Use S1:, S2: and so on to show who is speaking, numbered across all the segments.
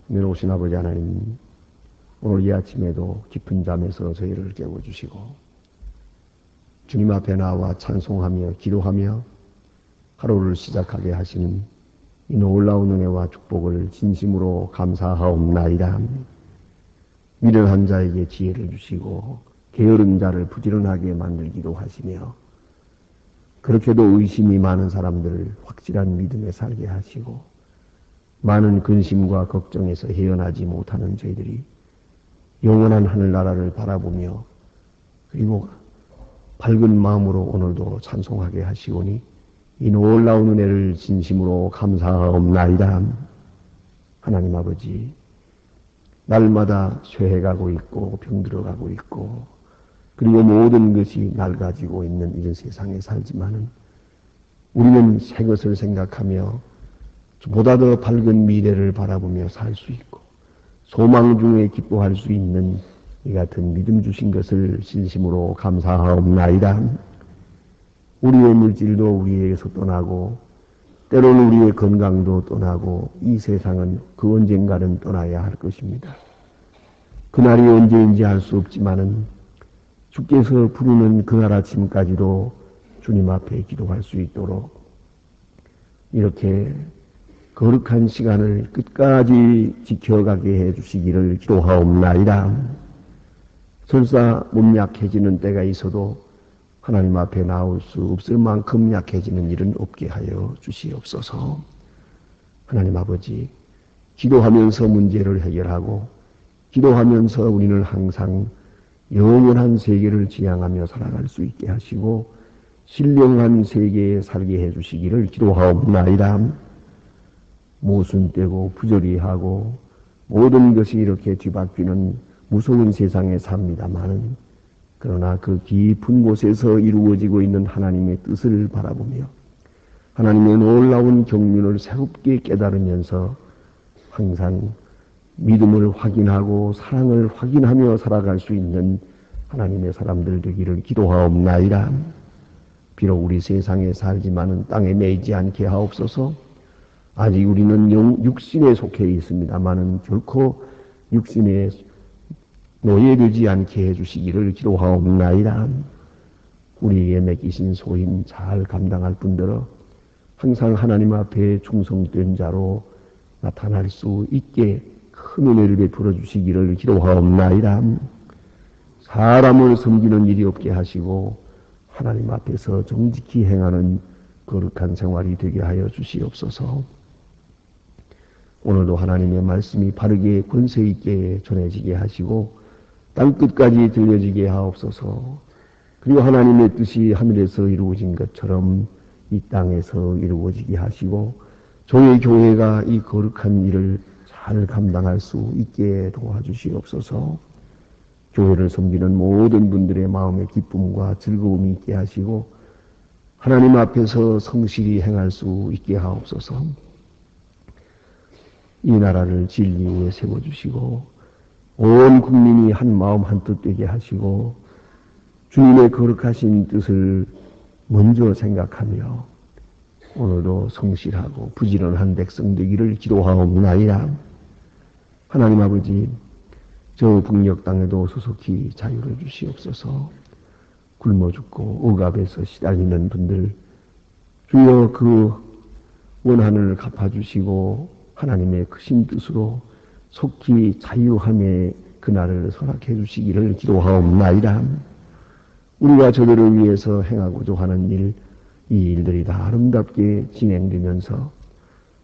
S1: 내놓으신 아버지 하나님, 오늘 이 아침에도 깊은 잠에서 저희를 깨워주시고 주님 앞에 나와 찬송하며 기도하며 하루를 시작하게 하시는 이 놀라운 은혜와 축복을 진심으로 감사하옵나이다. 미련한 자에게 지혜를 주시고 게으른 자를 부지런하게 만들기도 하시며 그렇게도 의심이 많은 사람들을 확실한 믿음에 살게 하시고 많은 근심과 걱정에서 헤어나지 못하는 저희들이 영원한 하늘나라를 바라보며 그리고 밝은 마음으로 오늘도 찬송하게 하시오니 이 놀라운 은혜를 진심으로 감사하옵나이다. 하나님 아버지, 날마다 쇠해가고 있고 병들어가고 있고 그리고 모든 것이 낡아지고 있는 이런 세상에 살지만은 우리는 새 것을 생각하며 보다 더 밝은 미래를 바라보며 살 수 있고 소망 중에 기뻐할 수 있는 이 같은 믿음 주신 것을 진심으로 감사하옵나이다. 우리의 물질도 우리에게서 떠나고 때로는 우리의 건강도 떠나고 이 세상은 그 언젠가는 떠나야 할 것입니다. 그날이 언제인지 알 수 없지만은 주께서 부르는 그날 아침까지도 주님 앞에 기도할 수 있도록 이렇게 거룩한 시간을 끝까지 지켜가게 해주시기를 기도하옵나이다. 설사 몸 약해지는 때가 있어도 하나님 앞에 나올 수 없을 만큼 약해지는 일은 없게 하여 주시옵소서. 하나님 아버지, 기도하면서 문제를 해결하고 기도하면서 우리는 항상 영원한 세계를 지향하며 살아갈 수 있게 하시고 신령한 세계에 살게 해주시기를 기도하옵나이다. 모순되고 부조리하고 모든 것이 이렇게 뒤바뀌는 무서운 세상에 삽니다마는 그러나 그 깊은 곳에서 이루어지고 있는 하나님의 뜻을 바라보며 하나님의 놀라운 경륜을 새롭게 깨달으면서 항상 믿음을 확인하고 사랑을 확인하며 살아갈 수 있는 하나님의 사람들 되기를 기도하옵나이다. 비록 우리 세상에 살지만은 땅에 매이지 않게 하옵소서. 아직 우리는 육신에 속해 있습니다마는 결코 육신에 노예되지 않게 해주시기를 기도하옵나이다. 우리에게 맡기신 소임 잘 감당할 뿐더러 항상 하나님 앞에 충성된 자로 나타날 수 있게 큰 은혜를 베풀어 주시기를 기도하옵나이다. 사람을 섬기는 일이 없게 하시고 하나님 앞에서 정직히 행하는 거룩한 생활이 되게 하여 주시옵소서. 오늘도 하나님의 말씀이 바르게 권세 있게 전해지게 하시고 땅끝까지 들려지게 하옵소서. 그리고 하나님의 뜻이 하늘에서 이루어진 것처럼 이 땅에서 이루어지게 하시고 저희 교회가 이 거룩한 일을 잘 감당할 수 있게 도와주시옵소서. 교회를 섬기는 모든 분들의 마음에 기쁨과 즐거움이 있게 하시고 하나님 앞에서 성실히 행할 수 있게 하옵소서. 이 나라를 진리 위에 세워주시고 온 국민이 한 마음 한 뜻 되게 하시고 주님의 거룩하신 뜻을 먼저 생각하며 오늘도 성실하고 부지런한 백성 되기를 기도하옵나이다. 하나님 아버지, 저 북녘 땅에도 소속히 자유를 주시옵소서. 굶어 죽고 억압에서 시달리는 분들 주여 그 원한을 갚아주시고 하나님의 크신 뜻으로 속히 자유함의 그날을 허락해 주시기를 기도하옵나이다. 우리가 저들을 위해서 행하고자 하는 일, 이 일들이 다 아름답게 진행되면서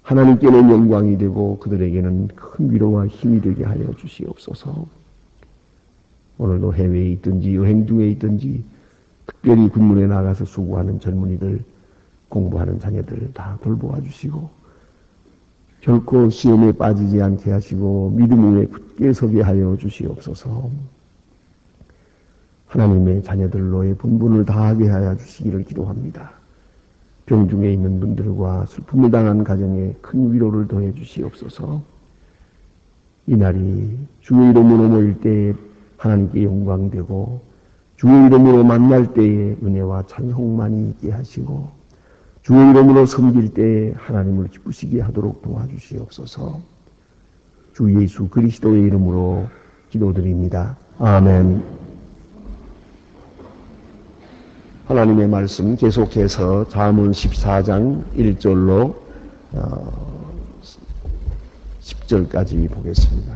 S1: 하나님께는 영광이 되고 그들에게는 큰 위로와 힘이 되게 하여 주시옵소서. 오늘도 해외에 있든지 여행 중에 있든지 특별히 군문에 나가서 수고하는 젊은이들, 공부하는 자녀들 다 돌보아 주시고 결코 시험에 빠지지 않게 하시고 믿음 위에 굳게 서게 하여 주시옵소서. 하나님의 자녀들로의 본분을 다하게 하여 주시기를 기도합니다. 병중에 있는 분들과 슬픔을 당한 가정에 큰 위로를 더해 주시옵소서. 이날이 주의 이름으로 모일 때에 하나님께 영광되고 주의 이름으로 만날 때에 은혜와 찬송만이 있게 하시고 주의 이름으로 섬길 때에 하나님을 기쁘시게 하도록 도와주시옵소서. 주 예수 그리스도의 이름으로 기도드립니다. 아멘. 하나님의 말씀 계속해서 잠언 14장 1절로 10절까지 보겠습니다.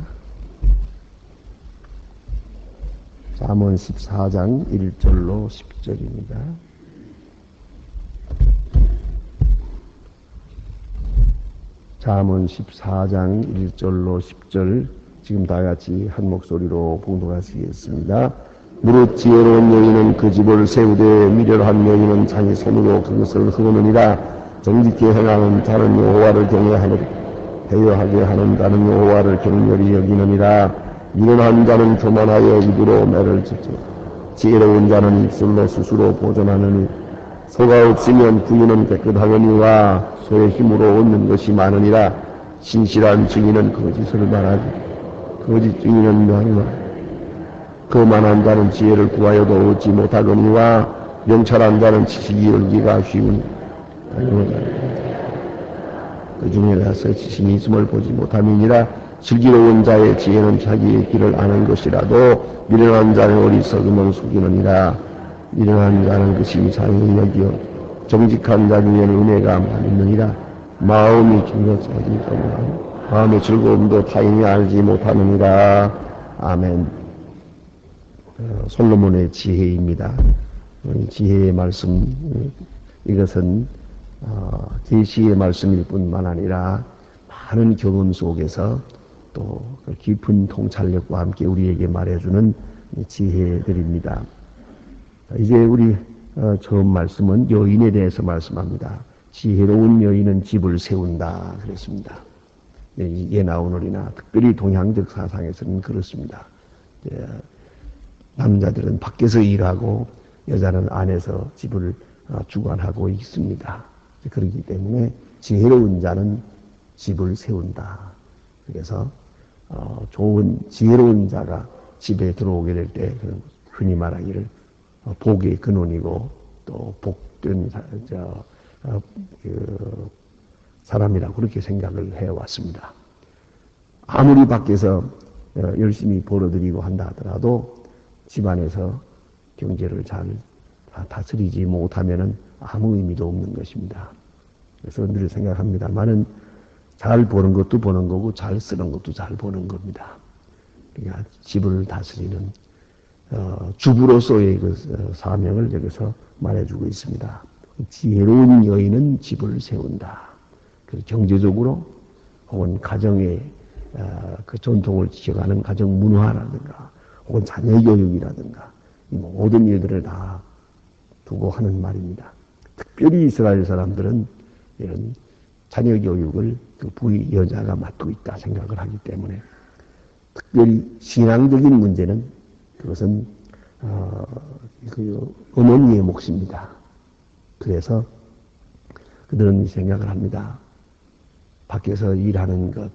S1: 잠언 14장 1절로 10절입니다. 잠언 14장 1절로 10절 지금 다같이 한 목소리로 봉독하시겠습니다. 무릇 지혜로운 여인은 그 집을 세우되 미련한 여인은 자기 손으로 그것을 흙으느니라. 정직히 행하는 자는 여호와를 배려하게 하는 자는 여호와를 경멸히 여기느니라. 미련한 자는 교만하여 입으로 매를 짓지 지혜로운 자는 입술로 스스로 보존하느니. 소가 없으면 부인은 깨끗하거니와 소의 힘으로 얻는 것이 많으니라. 신실한 증인은 거짓을 말하지 거짓 증인은 명하니라. 거만한 자는 지혜를 구하여도 얻지 못하거니와 명철한 자는 지식이 얻기가 쉬우니. 그 중에 가서 지식이 있음을 보지 못함이니라. 슬기로운 자의 지혜는 자기의 길을 아는 것이라도 미련한 자의 어리석음은 속이느니라. 미련한 자는 그 심상히 여기어 정직한 자 중에는 은혜가 많으니라. 마음이 긴것하지 마음의 즐거움도 타인이 알지 못하느니라. 아멘. 솔로몬의 지혜입니다. 지혜의 말씀, 이것은 계시의 말씀일 뿐만 아니라 많은 경험 속에서 또 깊은 통찰력과 함께 우리에게 말해주는 지혜들입니다. 이제 우리 처음 말씀은 여인에 대해서 말씀합니다. 지혜로운 여인은 집을 세운다 그랬습니다. 이게 나오느리나 특별히 동양적 사상에서는 그렇습니다. 남자들은 밖에서 일하고 여자는 안에서 집을 주관하고 있습니다. 그렇기 때문에 지혜로운 자는 집을 세운다. 그래서 좋은 지혜로운 자가 집에 들어오게 될 때 흔히 말하기를 복의 근원이고 또 복된 사람이라고 그렇게 생각을 해왔습니다. 아무리 밖에서 열심히 벌어들이고 한다 하더라도 집안에서 경제를 잘 다스리지 못하면은 아무 의미도 없는 것입니다. 그래서 늘 생각합니다만은 잘 버는 것도 버는 거고 잘 쓰는 것도 잘 버는 겁니다. 그러니까 집을 다스리는 주부로서의 그 사명을 여기서 말해주고 있습니다. 지혜로운 여인은 집을 세운다. 그래서 경제적으로 혹은 가정의 그 전통을 지켜가는 가정 문화라든가 혹은 자녀 교육이라든가 이 모든 일들을 다 두고 하는 말입니다. 특별히 이스라엘 사람들은 이런 자녀 교육을 그 부의 여자가 맡고 있다 생각을 하기 때문에 특별히 신앙적인 문제는 그것은 그 어머니의 몫입니다. 그래서 그들은 생각을 합니다. 밖에서 일하는 것,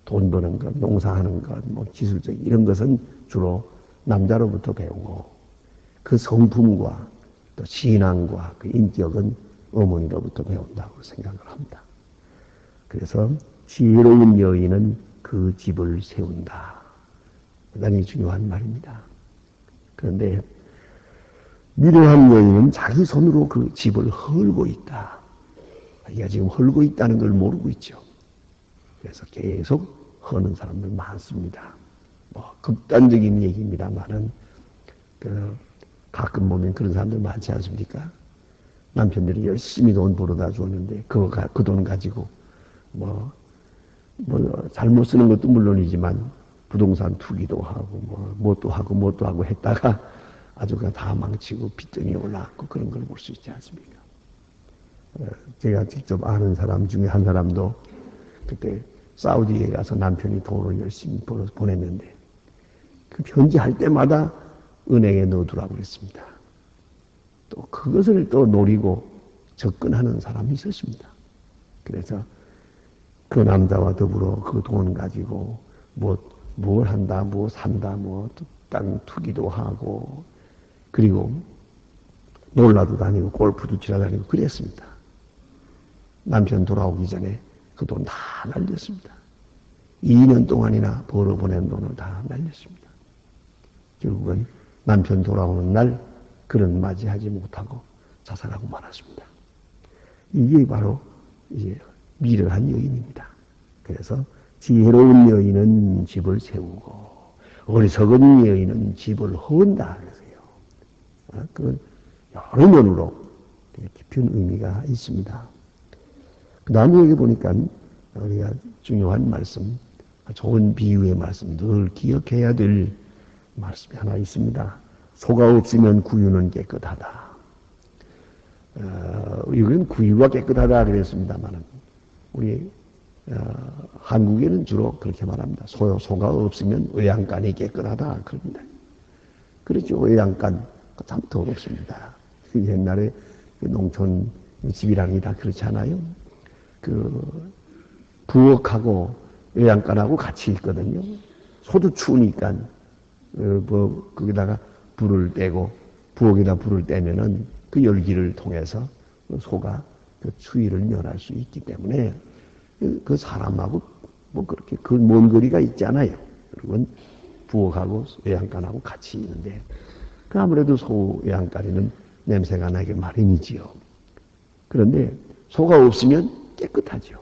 S1: 돈 버는 것, 농사하는 것, 뭐 기술적 이런 것은 주로 남자로부터 배우고 그 성품과 또 신앙과 그 인격은 어머니로부터 배운다고 생각을 합니다. 그래서 지혜로운 여인은 그 집을 세운다. 대단히 중요한 말입니다. 그런데 미련한 여인은 자기 손으로 그 집을 헐고 있다. 자기가 지금 헐고 있다는 걸 모르고 있죠. 그래서 계속 허는 사람들 많습니다. 뭐 극단적인 얘기입니다만은 가끔 보면 그런 사람들 많지 않습니까? 남편들이 열심히 돈 벌어다 줬는데 그 돈 가지고 뭐 잘못 쓰는 것도 물론이지만 부동산 투기도 하고 뭣도 하고 했다가 아주 다 망치고 빚덩이 올라왔고 그런 걸 볼 수 있지 않습니까? 제가 직접 아는 사람 중에 한 사람도 그때 사우디에 가서 남편이 돈을 열심히 벌어서 보냈는데 그 편지할 때마다 은행에 넣어두라고 그랬습니다. 또 그것을 또 노리고 접근하는 사람이 있었습니다. 그래서 그 남자와 더불어 그 돈 가지고 뭘 한다, 뭐 산다, 땅 투기도 하고 그리고 놀라도 다니고 골프도 치러 다니고 그랬습니다. 남편 돌아오기 전에 그 돈 다 날렸습니다. 2년 동안이나 벌어보낸 돈을 다 날렸습니다. 결국은 남편 돌아오는 날 그런 맞이하지 못하고 자살하고 말았습니다. 이게 바로 이제 미련한 여인입니다. 그래서 지혜로운 여인은 집을 세우고 어리석은 여인은 집을 헌다 그래서요. 그건 여러 면으로 깊은 의미가 있습니다. 그 다음에 여기 보니까 우리가 중요한 말씀, 좋은 비유의 말씀, 늘 기억해야 될 말씀이 하나 있습니다. 소가 없으면 구유는 깨끗하다. 이건 구유가 깨끗하다 그랬습니다만 우리 한국에는 주로 그렇게 말합니다. 소가 없으면 외양간이 깨끗하다 그럽니다. 그렇죠. 외양간 참 더럽습니다. 옛날에 농촌 집이라는 게 다 그렇지 않아요? 부엌하고 외양간하고 같이 있거든요. 소도 추우니까 거기다가 불을 떼고 부엌에다 불을 떼면은 그 열기를 통해서 소가 그 추위를 면할 수 있기 때문에 그 사람하고 뭐 그렇게 그 먼 거리가 있지 않아요. 그리고 부엌하고 외양간하고 같이 있는데 그 아무래도 소 외양간에는 냄새가 나기 마련이지요. 그런데 소가 없으면 깨끗하죠.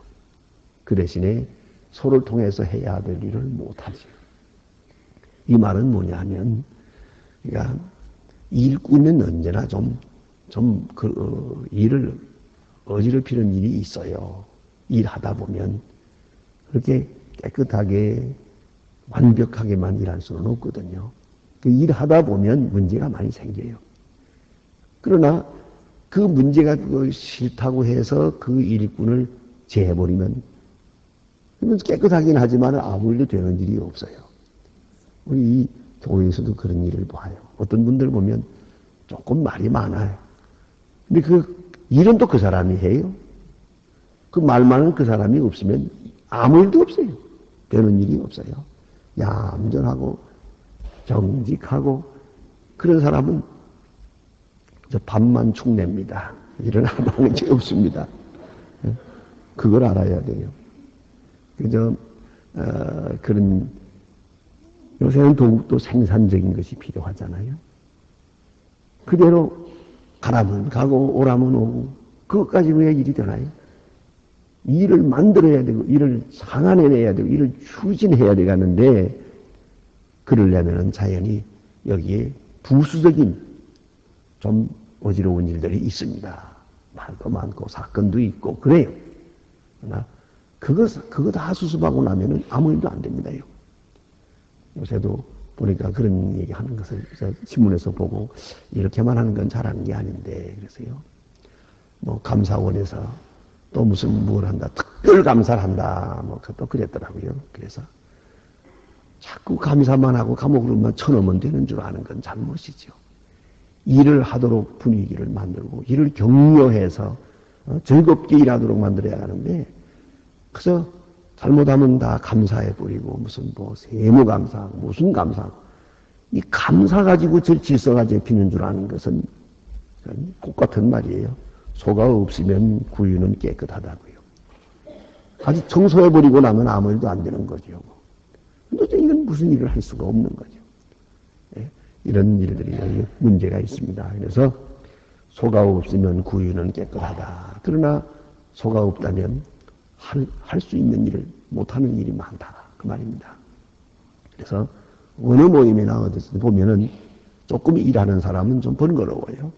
S1: 그 대신에 소를 통해서 해야 될 일을 못하죠. 이 말은 뭐냐 하면 그러니까 일꾼은 언제나 일을 어지럽히는 일이 있어요. 일하다 보면 그렇게 깨끗하게 완벽하게만 일할 수는 없거든요. 일하다 보면 문제가 많이 생겨요. 그러나 그 문제가 싫다고 해서 그 일꾼을 제해버리면 깨끗하긴 하지만 아무 일도 되는 일이 없어요. 우리 이 교회에서도 그런 일을 봐요. 어떤 분들 보면 조금 말이 많아요. 근데 그 일은 또 그 사람이 해요. 그 말 많은 그 사람이 없으면 아무 일도 없어요. 되는 일이 없어요. 얌전하고 정직하고 그런 사람은 밥만 축냅니다. 일은 하는 게 없습니다. 그걸 알아야 돼요. 그런 요새는 더욱더 생산적인 것이 필요하잖아요. 그대로 가라면 가고 오라면 오고 그것까지 왜 일이 되나요? 일을 만들어야 되고 일을 상안해내야 되고 일을 추진해야 되겠는데 그러려면 자연히 여기에 부수적인 좀 어지러운 일들이 있습니다. 말도 많고 사건도 있고 그래요. 그러나 그거 다 수습하고 나면은 아무 일도 안 됩니다. 요새도 보니까 그런 얘기 하는 것을 신문에서 보고 이렇게만 하는 건 잘하는 게 아닌데 그래서요. 뭐 감사원에서 또 무슨 뭘 한다 특별 감사를 한다 뭐 또 그랬더라고요. 그래서 자꾸 감사만 하고 감옥으로만 쳐넣으면 되는 줄 아는 건 잘못이죠. 일을 하도록 분위기를 만들고 일을 격려해서 즐겁게 일하도록 만들어야 하는데 그래서 잘못하면 다 감사해버리고 무슨 뭐 세무감사하고 무슨 감사하고 이 감사 가지고 질서가 잡히는 줄 아는 것은 똑같은 말이에요. 소가 없으면 구유는 깨끗하다고요. 아직 청소해버리고 나면 아무 일도 안 되는 거죠. 도대체 이건 무슨 일을 할 수가 없는 거죠. 이런 일들이 문제가 있습니다. 그래서 소가 없으면 구유는 깨끗하다. 그러나 소가 없다면 할 수 있는 일을 못하는 일이 많다. 그 말입니다. 그래서 어느 모임이나 어디서 보면은 조금 일하는 사람은 좀 번거로워요.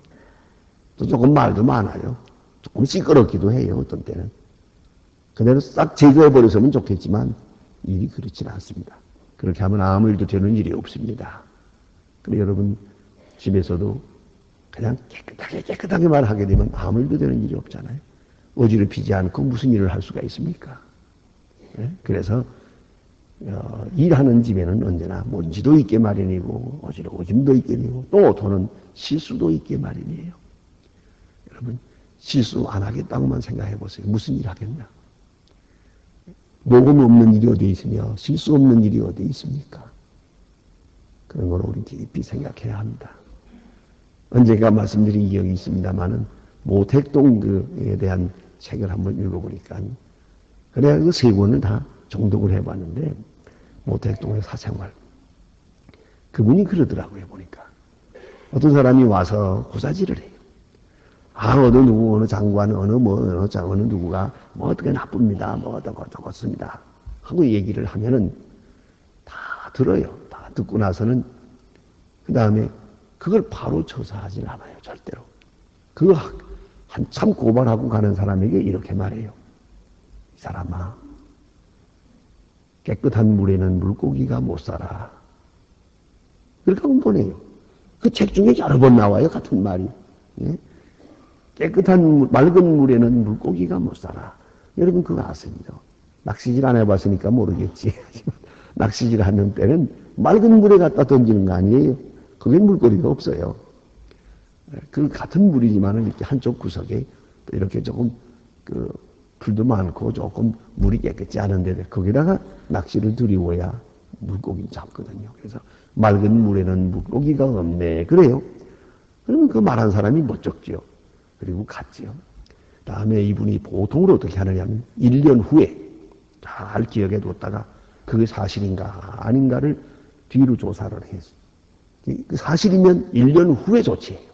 S1: 또 조금 말도 많아요. 조금 시끄럽기도 해요. 어떤 때는. 그대로 싹 제거해버렸으면 좋겠지만 일이 그렇지는 않습니다. 그렇게 하면 아무 일도 되는 일이 없습니다. 그리고 여러분 집에서도 그냥 깨끗하게 말하게 되면 아무 일도 되는 일이 없잖아요. 어지럽히지 않고 무슨 일을 할 수가 있습니까? 그래서 일하는 집에는 언제나 먼지도 있게 마련이고 어지러워짐도 있게 되고 또 또는 실수도 있게 마련이에요. 여러분 실수 안 하겠다고만 생각해 보세요. 무슨 일 하겠나? 녹음 없는 일이 어디 있으며 실수 없는 일이 어디 있습니까? 그런 걸 우리 깊이 생각해야 합니다. 언젠가 말씀드린 기억이 있습니다만은 모택동에 대한 책을 한번 읽어보니까 그래야 그 세 권을 다 정독을 해봤는데 모택동의 사생활. 그분이 그러더라고요, 보니까. 어떤 사람이 와서 고사질을 해요. 어느 누구, 어느 장관, 어느 누구가 뭐 어떻게 나쁩니다. 뭐 어떻습니다. 하고 얘기를 하면은 다 들어요. 다 듣고 나서는 그 다음에 그걸 바로 처사하진 않아요, 절대로. 그거 한참 고발하고 가는 사람에게 이렇게 말해요. 이 사람아, 깨끗한 물에는 물고기가 못 살아. 그렇게 하면 보내요. 그 책 중에 여러 번 나와요, 같은 말이. 예? 깨끗한 맑은 물에는 물고기가 못 살아. 여러분 그거 아십니다. 낚시질 안 해봤으니까 모르겠지. 낚시질 하는 때는 맑은 물에 갖다 던지는 거 아니에요. 그게 물고기가 없어요. 그 같은 물이지만 이렇게 한쪽 구석에 이렇게 조금 풀도 많고 조금 물이 깨끗지 않은데 거기다가 낚시를 들이워야 물고기를 잡거든요. 그래서 맑은 물에는 물고기가 없네. 그래요. 그러면 그 말한 사람이 멋쩍지요. 그리고 갔지요. 다음에 이분이 보통으로 어떻게 하느냐면 1년 후에 잘 기억해 뒀다가 그게 사실인가 아닌가를 뒤로 조사를 해서 사실이면 1년 후에 조치해요.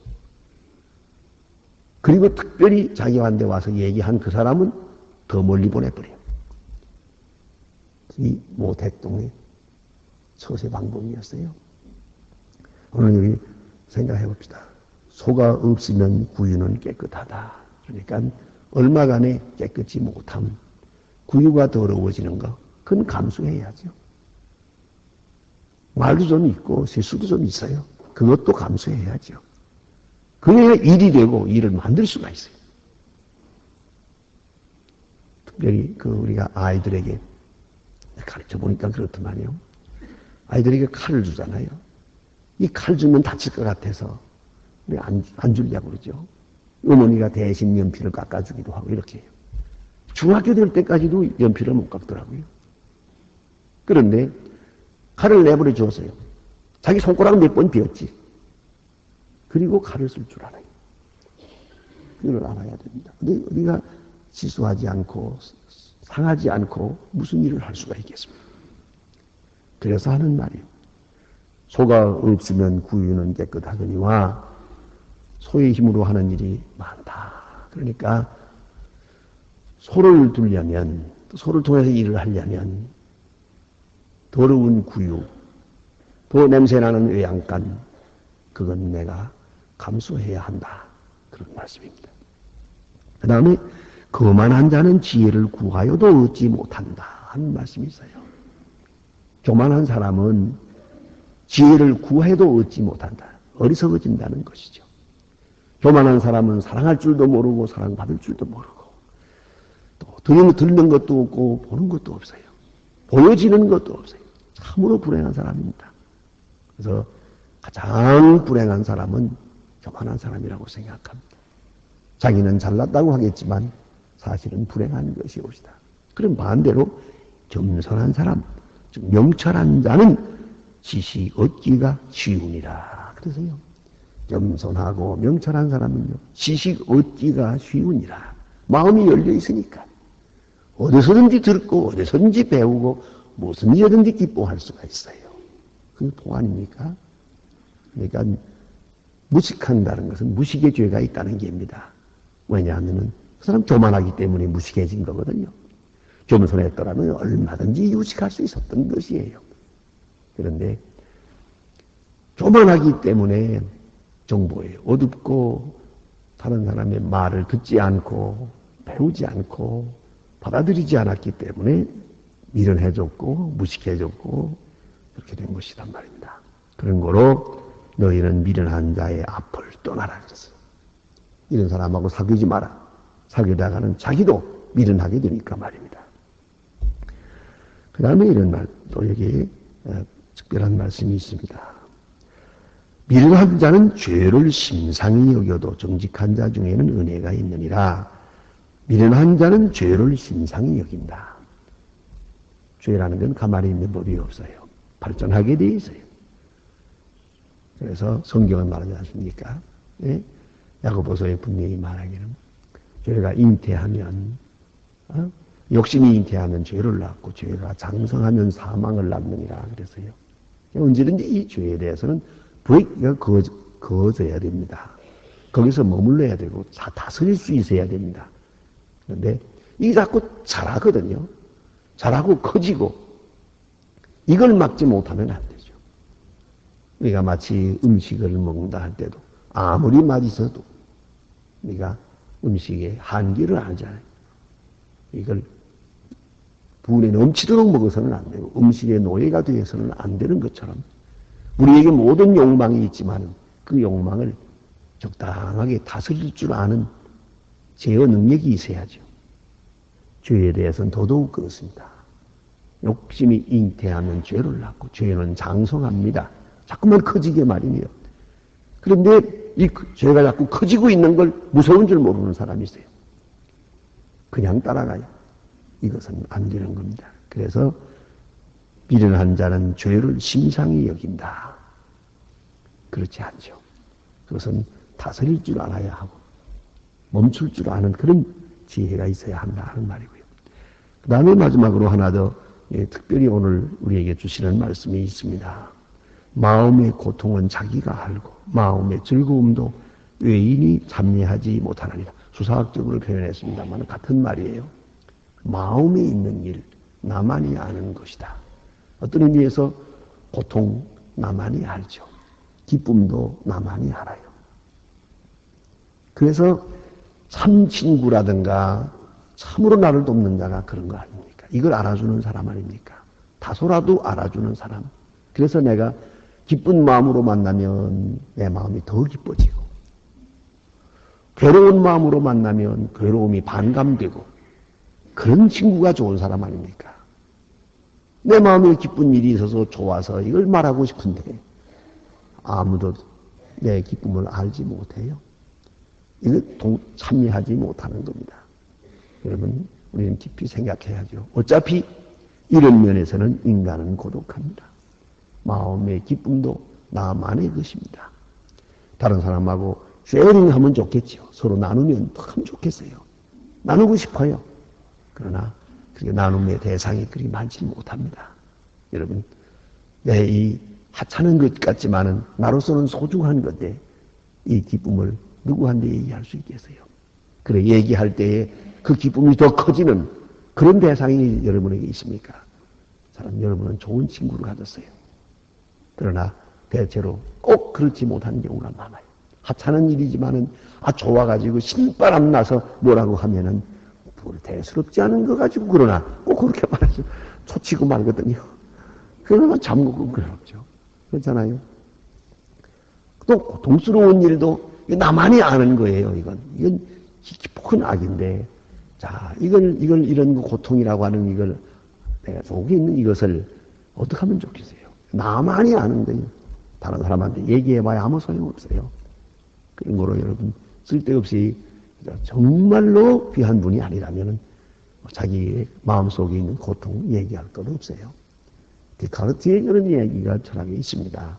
S1: 그리고 특별히 자기한테 와서 얘기한 그 사람은 더 멀리 보내버려요. 이 모택동의 처세 방법이었어요. 오늘 여기 생각해 봅시다. 소가 없으면 구유는 깨끗하다. 그러니까 얼마간에 깨끗이 못함, 구유가 더러워지는 거, 그건 감수해야죠. 말도 좀 있고 실수도 좀 있어요. 그것도 감수해야죠. 그래야 일이 되고 일을 만들 수가 있어요. 특별히 우리가 아이들에게 가르쳐 보니까 그렇더만요. 아이들에게 칼을 주잖아요. 이 칼 주면 다칠 것 같아서 안 주려고 그러죠. 어머니가 대신 연필을 깎아주기도 하고 이렇게 해요. 중학교 될 때까지도 연필을 못 깎더라고요. 그런데 칼을 내버려 주었어요. 자기 손가락 몇 번 비었지. 그리고 칼을 쓸 줄 알아요. 그걸 알아야 됩니다. 근데 우리가 실수하지 않고 상하지 않고 무슨 일을 할 수가 있겠습니까? 그래서 하는 말이에요. 소가 없으면 구유는 깨끗하거니와 소의 힘으로 하는 일이 많다. 그러니까 소를 두려면, 소를 통해서 일을 하려면 더러운 구유, 더 냄새나는 외양간, 그건 내가 감수해야 한다. 그런 말씀입니다. 그 다음에 거만한 자는 지혜를 구하여도 얻지 못한다 하는 말씀이 있어요. 교만한 사람은 지혜를 구해도 얻지 못한다. 어리석어진다는 것이죠. 교만한 사람은 사랑할 줄도 모르고 사랑받을 줄도 모르고 또 듣는 것도 없고 보는 것도 없어요. 보여지는 것도 없어요. 참으로 불행한 사람입니다. 그래서 가장 불행한 사람은 교만한 사람이라고 생각합니다. 자기는 잘났다고 하겠지만 사실은 불행한 것이옵시다. 그럼 반대로 겸손한 사람, 즉 명철한 자는 지식 얻기가 쉬우니라. 그러세요. 겸손하고 명철한 사람은요, 지식 얻기가 쉬우니라. 마음이 열려 있으니까 어디서든지 듣고 어디서든지 배우고 무슨 일이든지 기뻐할 수가 있어요. 그게 복 아닙니까? 그러니까 무식한다는 것은 무식의 죄가 있다는 게입니다. 왜냐하면 그 사람 교만하기 때문에 무식해진 거거든요. 겸손했더라면 얼마든지 유식할 수 있었던 것이에요. 그런데 교만하기 때문에 정보에 어둡고 다른 사람의 말을 듣지 않고 배우지 않고 받아들이지 않았기 때문에 미련해졌고 무식해졌고 그렇게 된 것이란 말입니다. 그런 거로 너희는 미련한 자의 앞을 떠나라 그랬어요. 이런 사람하고 사귀지 마라. 사귀다가는 자기도 미련하게 되니까 말입니다. 그 다음에 이런 말, 또 여기 특별한 말씀이 있습니다. 미련한 자는 죄를 심상히 여겨도 정직한 자 중에는 은혜가 있느니라. 미련한 자는 죄를 심상히 여긴다. 죄라는 건 가만히 있는 법이 없어요. 발전하게 돼 있어요. 그래서 성경은 말하지 않습니까? 예? 야고보서에 분명히 말하기는 죄가 잉태하면 욕심이 잉태하면 죄를 낳고 죄가 장성하면 사망을 낳느니라 그래서요. 언제든지 이 죄에 대해서는 부익가 거어져야 됩니다. 거기서 머물러야 되고 다스릴 수 있어야 됩니다. 그런데 이게 자꾸 자라거든요. 자라고 커지고 이걸 막지 못하면 안 되죠. 우리가 마치 음식을 먹는다 할 때도 아무리 맛있어도 우리가 음식의 한계를 알잖아요. 이걸 분에 넘치도록 먹어서는 안 되고 음식의 노예가 되어서는 안 되는 것처럼 우리에게 모든 욕망이 있지만 그 욕망을 적당하게 다스릴 줄 아는 제어 능력이 있어야죠. 죄에 대해서는 더더욱 그렇습니다. 욕심이 잉태하면 죄를 낳고 죄는 장성합니다. 자꾸만 커지게 말이에요. 그런데 이 죄가 자꾸 커지고 있는 걸 무서운 줄 모르는 사람이 있어요. 그냥 따라가요. 이것은 안 되는 겁니다. 그래서 미련한 자는 죄를 심상히 여긴다. 그렇지 않죠. 그것은 다스릴 줄 알아야 하고 멈출 줄 아는 그런 지혜가 있어야 한다 하는 말이고요. 그 다음에 마지막으로 하나 더 특별히 오늘 우리에게 주시는 말씀이 있습니다. 마음의 고통은 자기가 알고 마음의 즐거움도 외인이 참여하지 못하느니라. 수사학적으로 표현했습니다만 같은 말이에요. 마음에 있는 일 나만이 아는 것이다. 어떤 의미에서 고통 나만이 알죠. 기쁨도 나만이 알아요. 그래서 참 친구라든가 참으로 나를 돕는 자가 그런 거 아닙니까? 이걸 알아주는 사람 아닙니까? 다소라도 알아주는 사람. 그래서 내가 기쁜 마음으로 만나면 내 마음이 더 기뻐지고 괴로운 마음으로 만나면 괴로움이 반감되고 그런 친구가 좋은 사람 아닙니까? 내 마음에 기쁜 일이 있어서 좋아서 이걸 말하고 싶은데 아무도 내 기쁨을 알지 못해요. 이거 참여하지 못하는 겁니다. 여러분, 우리는 깊이 생각해야죠. 어차피 이런 면에서는 인간은 고독합니다. 마음의 기쁨도 나만의 것입니다. 다른 사람하고 쉐어링하면 좋겠죠. 서로 나누면 참 좋겠어요. 나누고 싶어요. 그러나 그게 나눔의 대상이 그리 많지 못합니다. 여러분, 내 이 하찮은 것 같지만은 나로서는 소중한 건데 이 기쁨을 누구한테 얘기할 수 있겠어요? 그래 얘기할 때에 그 기쁨이 더 커지는 그런 대상이 여러분에게 있습니까? 사람 여러분은 좋은 친구를 가졌어요. 그러나 대체로 꼭 그렇지 못한 경우가 많아요. 하찮은 일이지만은 좋아가지고 신바람 나서 뭐라고 하면은 대수롭지 않은 거 가지고 그러나 꼭 그렇게 말하죠. 초치고 말거든요. 그러나 잠그고 그렇죠. 그렇잖아요. 또 고통스러운 일도 나만이 아는 거예요. 이건 깊은 악인데, 자 이걸 이런 고통이라고 하는 이걸 내가 속에 있는 이것을 어떻게 하면 좋겠어요? 나만이 아는 거예요. 다른 사람한테 얘기해봐야 아무 소용없어요. 그런 거로 여러분 쓸데없이 정말로 귀한 분이 아니라면 자기의 마음속에 있는 고통 얘기할 건 없어요. 데카르트의 그런 이야기가 철학에 있습니다.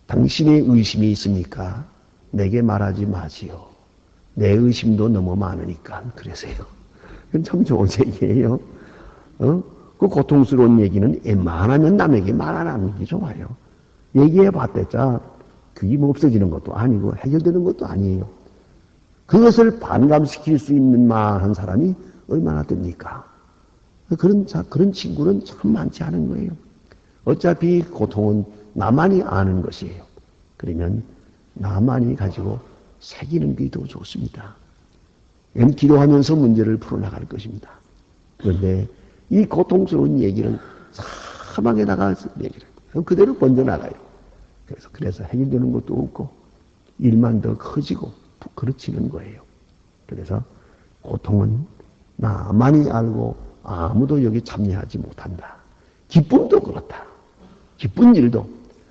S1: 당신의 의심이 있습니까? 내게 말하지 마시오. 내 의심도 너무 많으니까 그러세요. 그건 참 좋은 얘기예요. 그 고통스러운 얘기는 웬만하면 남에게 말 안 하는 게 좋아요. 얘기해봤댔자 그게 뭐 없어지는 것도 아니고 해결되는 것도 아니에요. 그것을 반감시킬 수 있는 만한 사람이 얼마나 됩니까? 그런 친구는 참 많지 않은 거예요. 어차피 고통은 나만이 아는 것이에요. 그러면 나만이 가지고 새기는 게 더 좋습니다. 기도하면서 문제를 풀어나갈 것입니다. 그런데 이 고통스러운 얘기를 사방에다가 얘기를 해요. 그대로 번져나가요. 그래서 해결되는 것도 없고 일만 더 커지고 그르치는 거예요. 그래서 고통은 나만이 알고 아무도 여기 참여하지 못한다. 기쁨도 그렇다. 기쁜 일도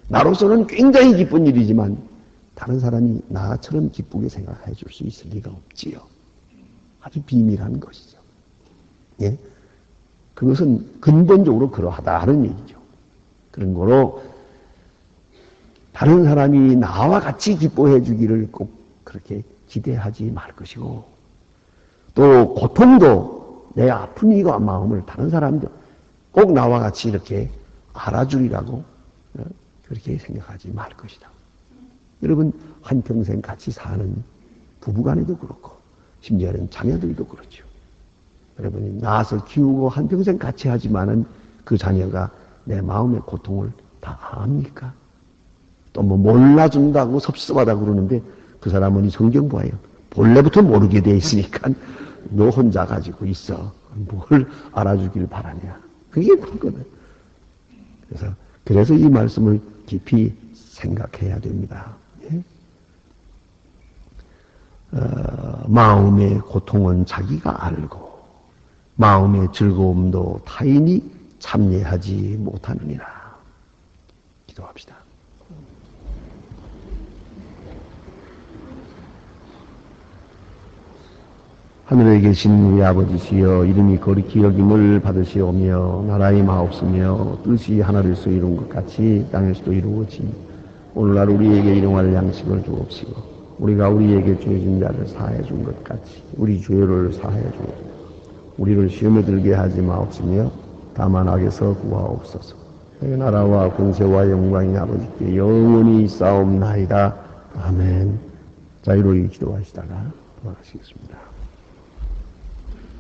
S1: 나로서는 굉장히 기쁜 일이지만 다른 사람이 나처럼 기쁘게 생각해 줄 수 있을 리가 없지요. 아주 비밀한 것이죠. 예? 그것은 근본적으로 그러하다는 얘기죠. 그런 거로 다른 사람이 나와 같이 기뻐해 주기를 꼭 그렇게 기대하지 말 것이고 또 고통도 내 아픈 이가 마음을 다른 사람들 꼭 나와 같이 이렇게 알아주리라고 그렇게 생각하지 말 것이다. 여러분, 한평생 같이 사는 부부간에도 그렇고 심지어는 자녀들도 그렇죠. 여러분이 낳아서 키우고 한평생 같이 하지만은 그 자녀가 내 마음의 고통을 다 압니까? 또 뭐 몰라준다고 섭섭하다고 그러는데 그 사람은 이 성경 봐요. 본래부터 모르게 돼 있으니까 너 혼자 가지고 있어. 뭘 알아주길 바라냐. 그게 그거는. 그래서 이 말씀을 깊이 생각해야 됩니다. 예? 마음의 고통은 자기가 알고 마음의 즐거움도 타인이 참여하지 못하느니라. 기도합시다. 하늘에 계신 우리 아버지시여, 이름이 거룩히 여김을 받으시오며 나라의 마옵소며 뜻이 하늘에서 이룬 것 같이 땅에서도 이루어지니 오늘날 우리에게 일용할 양식을 주옵시고 우리가 우리에게 죄진 자를 사해 준 것 같이 우리 죄를 사해 주옵소서. 우리를 시험에 들게 하지 마옵시며 다만 악에서 구하옵소서. 그 나라와 권세와 영광이 아버지께 영원히 있사옵나이다. 아멘. 자유로이 기도하시다가 돌아가시겠습니다.